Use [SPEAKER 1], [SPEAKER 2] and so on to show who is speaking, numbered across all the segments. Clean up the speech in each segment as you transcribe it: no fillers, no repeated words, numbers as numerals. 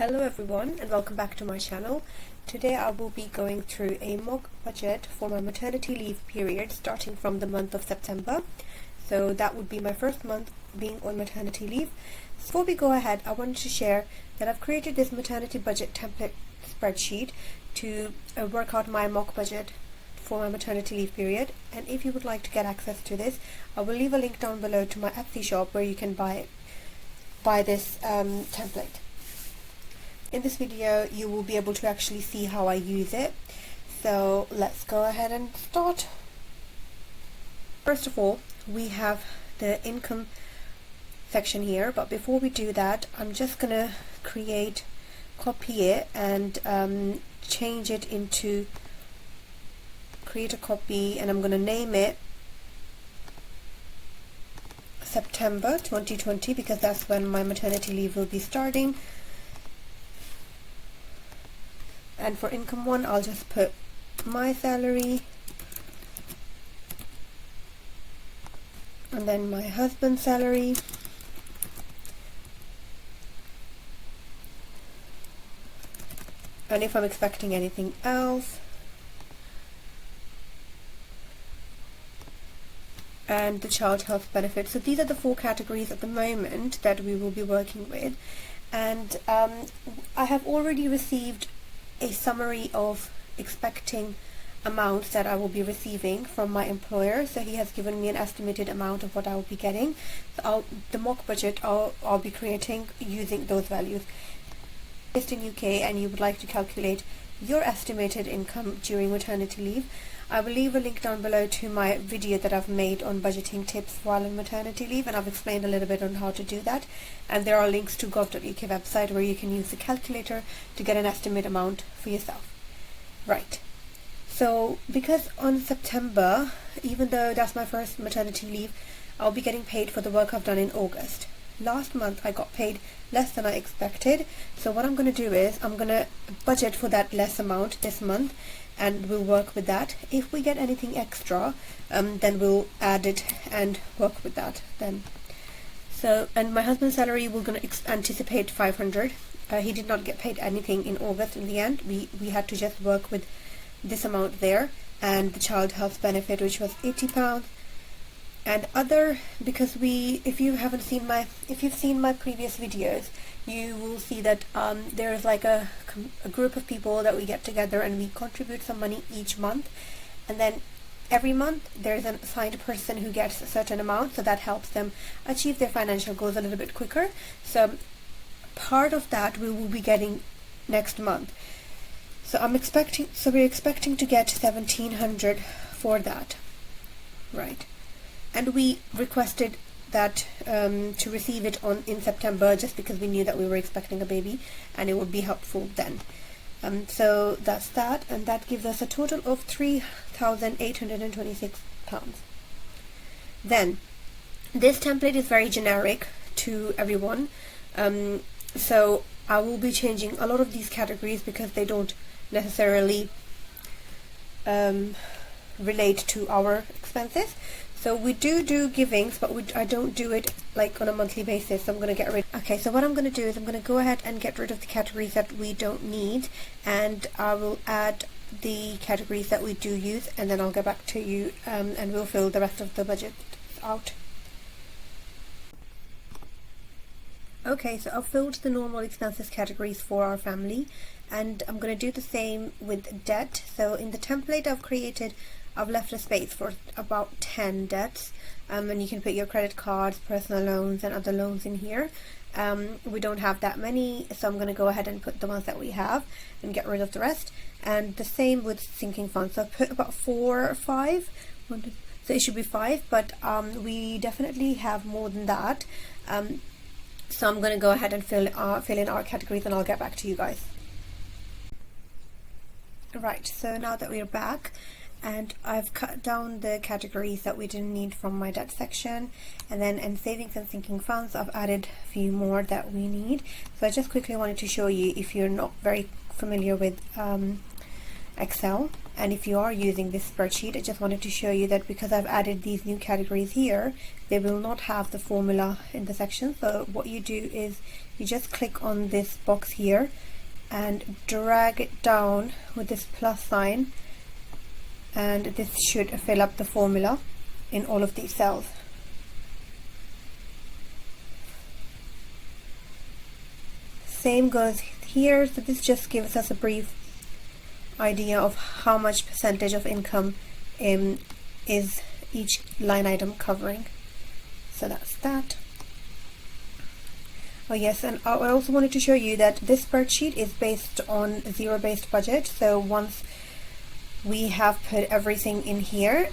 [SPEAKER 1] Hello everyone and welcome back to my channel. Today I will be going through a mock budget for my maternity leave period starting from the month of September. So that would be my first month being on maternity leave. Before we go ahead, I wanted to share that I've created this maternity budget template spreadsheet to work out my mock budget for my maternity leave period, and if you would like to get access to this, I will leave a link down below to my Etsy shop where you can buy this template. In this video you will be able to actually see how I use it, so let's go ahead and start. First of all, we have the income section here, but before we do that, I'm just gonna copy it and change it into create a copy, and I'm gonna name it September 2020 because that's when my maternity leave will be starting. And for income one, I'll just put my salary and then my husband's salary, and if I'm expecting anything else, and the child health benefit. So these are the four categories at the moment that we will be working with, and I have already received a summary of expecting amounts that I will be receiving from my employer. So he has given me an estimated amount of what I will be getting. So the mock budget I'll be creating using those values. Based in UK and you would like to calculate your estimated income during maternity leave, I will leave a link down below to my video that I've made on budgeting tips while on maternity leave, and I've explained a little bit on how to do that, and there are links to gov.uk website where you can use the calculator to get an estimate amount for yourself. Right, so because on September, even though that's my first maternity leave, I'll be getting paid for the work I've done in August. Last month I got paid less than I expected, so what I'm going to do is I'm going to budget for that less amount this month, and we'll work with that. If we get anything extra, then we'll add it and work with that then. So, and my husband's salary, we're going to anticipate 500. He did not get paid anything in August in the end. We had to just work with this amount there, and the child health benefit, which was £80. And other, because if you've seen my previous videos, you will see that there is like a group of people that we get together and we contribute some money each month, and then every month there's an assigned person who gets a certain amount, so that helps them achieve their financial goals a little bit quicker. So part of that we will be getting next month. So we're expecting to get 1,700 for that, right? And we requested that to receive it in September, just because we knew that we were expecting a baby and it would be helpful then. So that's that, and that gives us a total of £3,826. Then this template is very generic to everyone, so I will be changing a lot of these categories because they don't necessarily relate to our expenses. So we do givings, but I don't do it like on a monthly basis, so I'm going to get rid. Okay, so what I'm going to do is I'm going to go ahead and get rid of the categories that we don't need, and I will add the categories that we do use, and then I'll get back to you and we'll fill the rest of the budget out. Okay, so I've filled the normal expenses categories for our family, and I'm going to do the same with debt. So in the template I've created, I've left a space for about 10 debts, and you can put your credit cards, personal loans and other loans in here. We don't have that many, so I'm going to go ahead and put the ones that we have and get rid of the rest. And the same with sinking funds, so I've put about 4 or 5, so it should be 5, but we definitely have more than that. So I'm going to go ahead and fill in our categories, and I'll get back to you guys. Right, so now that we're back, and I've cut down the categories that we didn't need from my debt section, and then in savings and sinking funds I've added a few more that we need. So I just quickly wanted to show you, if you're not very familiar with Excel. And if you are using this spreadsheet, I just wanted to show you that because I've added these new categories here, they will not have the formula in the section. So what you do is you just click on this box here and drag it down with this plus sign, and this should fill up the formula in all of these cells. Same goes here, so this just gives us a brief idea of how much percentage of income is each line item covering. So that's that. Oh yes, and I also wanted to show you that this spreadsheet is based on a zero-based budget. So once we have put everything in here,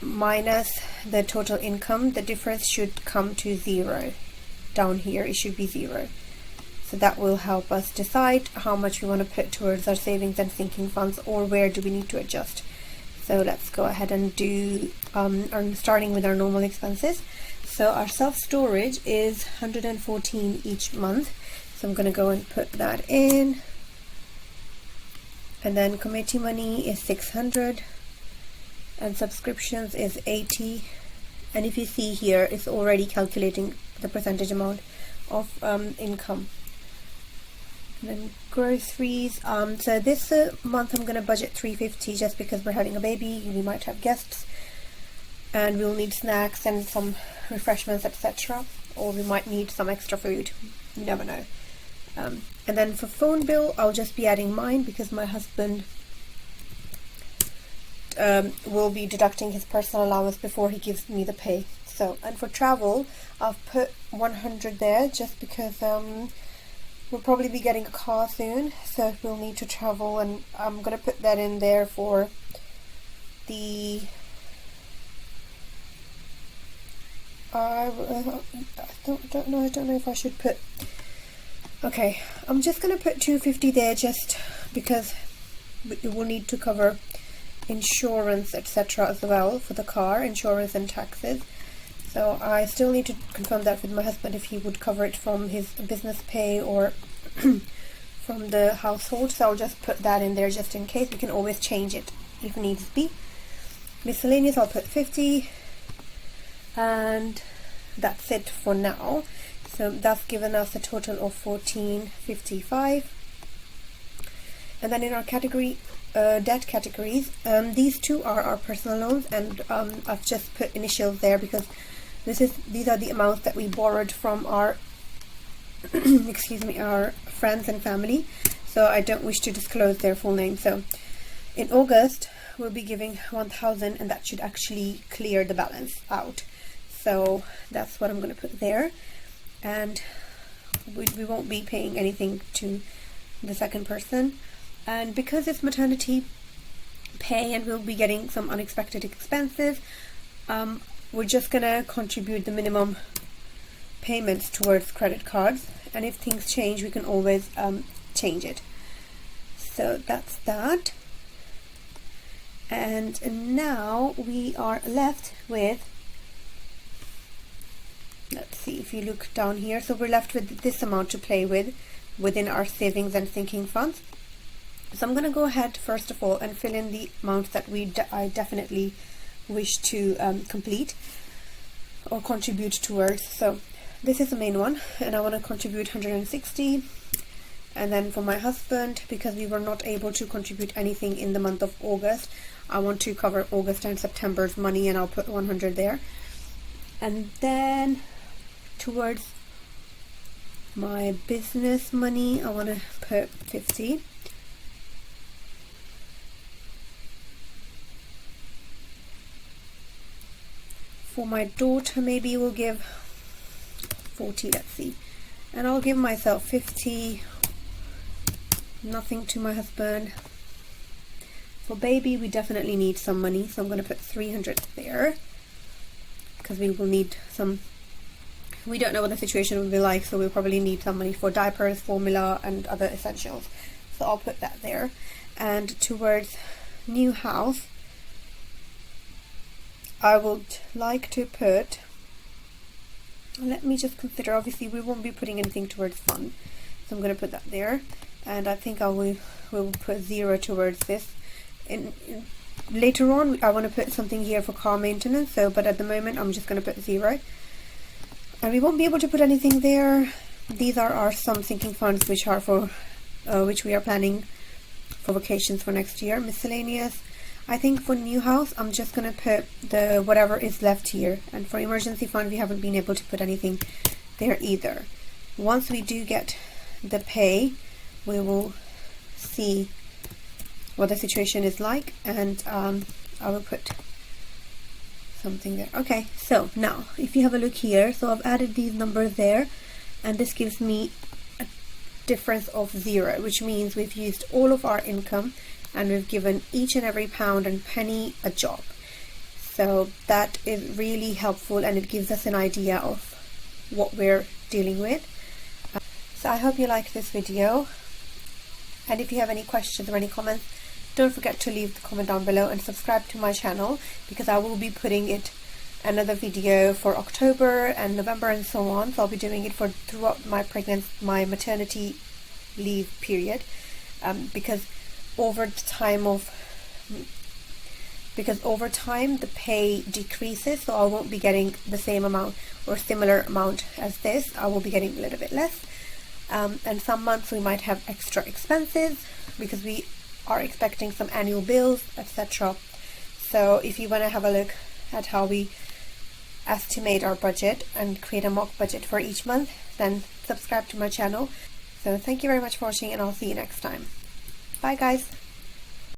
[SPEAKER 1] minus the total income, the difference should come to 0. Down here it should be 0. So that will help us decide how much we want to put towards our savings and sinking funds, or where do we need to adjust. So let's go ahead and do, starting with our normal expenses. So our self-storage is 114 each month. So I'm going to go and put that in. And then committee money is 600. And subscriptions is 80. And if you see here, it's already calculating the percentage amount of income. And then groceries, so this month I'm going to budget 350 just because we're having a baby, we might have guests and we'll need snacks and some refreshments, etc. Or we might need some extra food, you never know. And then for phone bill, I'll just be adding mine because my husband will be deducting his personal allowance before he gives me the pay. So, and for travel, I've put 100 there just because we'll probably be getting a car soon, so we'll need to travel, and I'm gonna put that in there for the I don't know if I should put, okay, I'm just gonna put 250 there just because we will need to cover insurance, etc. as well for the car, insurance and taxes. So I still need to confirm that with my husband if he would cover it from his business pay or from the household. So I'll just put that in there just in case. We can always change it if needs be. Miscellaneous, I'll put 50. And that's it for now. So that's given us a total of 1455. And then in our category, debt categories, these two are our personal loans, and I've just put initials there because these are the amounts that we borrowed from our excuse me, our friends and family, so I don't wish to disclose their full name. So in August we'll be giving 1,000, and that should actually clear the balance out. So that's what I'm going to put there, and we won't be paying anything to the second person. And because it's maternity pay and we'll be getting some unexpected expenses, we're just gonna contribute the minimum payments towards credit cards, and if things change we can always change it. So that's that. And now we are left with, let's see if you look down here, so we're left with this amount to play with within our savings and sinking funds. So I'm going to go ahead first of all and fill in the amount that I definitely wish to complete or contribute towards. So this is the main one, and I want to contribute 160. And then for my husband, because we were not able to contribute anything in the month of August, I want to cover August and September's money, and I'll put 100 there. And then towards my business money, I want to put 50. For my daughter, maybe we'll give 40, let's see. And I'll give myself 50, nothing to my husband. For baby, we definitely need some money, so I'm going to put 300 there, because we will need some, we don't know what the situation will be like, so we'll probably need some money for diapers, formula, and other essentials. So I'll put that there. And towards new house, I would like to put, let me just consider, obviously we won't be putting anything towards fun, so I'm going to put that there. and I think will put 0 towards this. Later on I want to put something here for car maintenance, but at the moment I'm just going to put 0, and we won't be able to put anything there. These are our some sinking funds which are for which we are planning for vacations for next year. Miscellaneous, I think for new house I'm just gonna put the whatever is left here, and for emergency fund we haven't been able to put anything there either. Once we do get the pay, we will see what the situation is like, and I will put something there. Okay, so now if you have a look here, so I've added these numbers there, and this gives me a difference of 0, which means we've used all of our income and we've given each and every pound and penny a job. So that is really helpful, and it gives us an idea of what we're dealing with. So I hope you like this video, and if you have any questions or any comments, don't forget to leave the comment down below and subscribe to my channel, because I will be putting another video for October and November and so on. So I'll be doing it throughout my maternity leave period, because over time the pay decreases, so I won't be getting the same amount or similar amount as this. I will be getting a little bit less, and some months we might have extra expenses because we are expecting some annual bills, etc. So if you want to have a look at how we estimate our budget and create a mock budget for each month, then subscribe to my channel. So thank you very much for watching, and I'll see you next time. Bye guys.